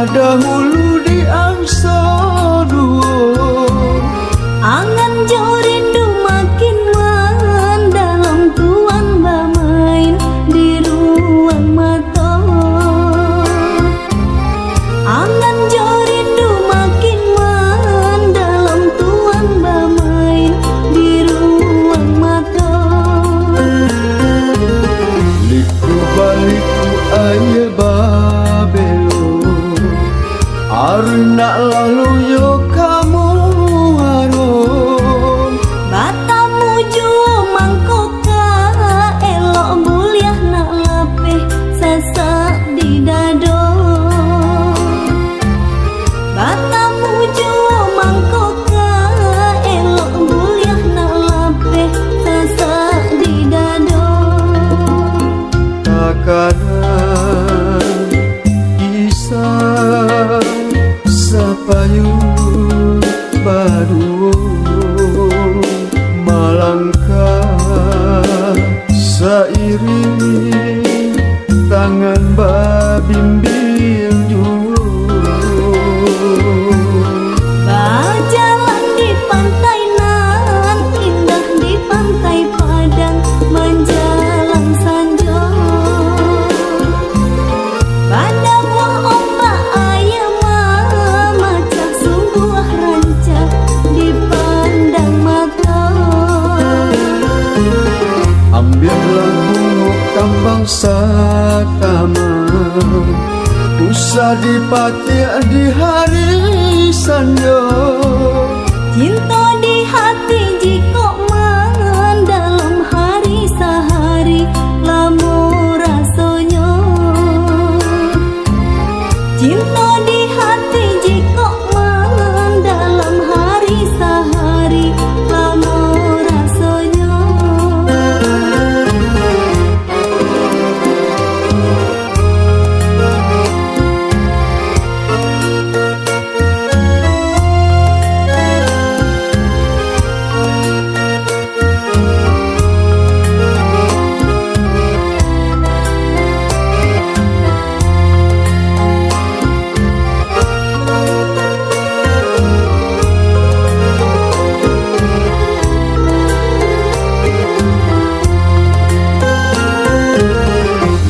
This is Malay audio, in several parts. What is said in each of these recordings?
dahulu di angsa dua. Angan jauh rindu makin mendalam, tuan bermain di ruang mata. Angan jauh rindu makin mendalam, tuan bermain di ruang mata. Liku baliku aye babelo, arna lalu yo kamu harum. Batamu jua mangkoka elok buliah nak lapeh sesak di dado. Batamu jua mangkoka elok buliah nak lapeh sesak di dado. Takaran kisah sapayu baru malangkah seiring tangan babimbing julu. Berjalan di pantai nan indah, di pantai Padang menjelang sanjo. Pada buah ombak ayam macam sungguh rancak dipandang mata. Ambillah bunga kambang sakama, usah dipatik di hari sanyo. Cinta di hati jika mendalam hari sehari lamu rasanya. Cinta di hati jika mendalam hari sehari lamu rasanya.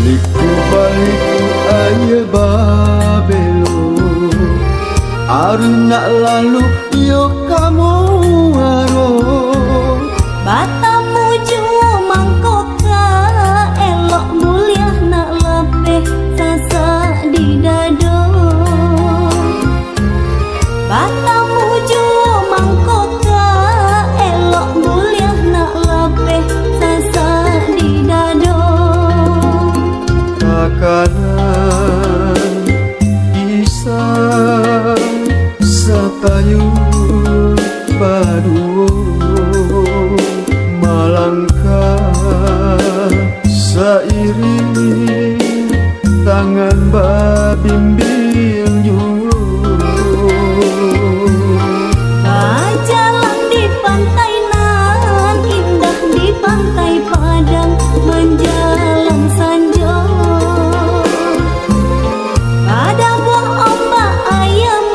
Liku baliku aye babelo, arna lalu yo kamu harum. Batamu jua mangkoka elok muliah nak lapeh sesak di dado. Batamu jua mangkoka elok muliah nak lapeh sesak di dado. Takaran kisah sapayu baru malangkah seiring tangan babimbing julu. Berjalan di pantai nan indah, di pantai Padang menjelang sanjo. Pada buah ombak ayam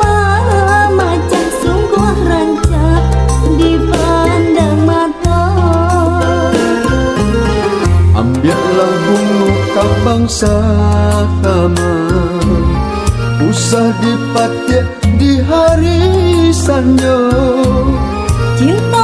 macam sungguh rancak dipandang mata. Ambillah bunga kambang sakama, usah dipatik di hari sanyo. Cinta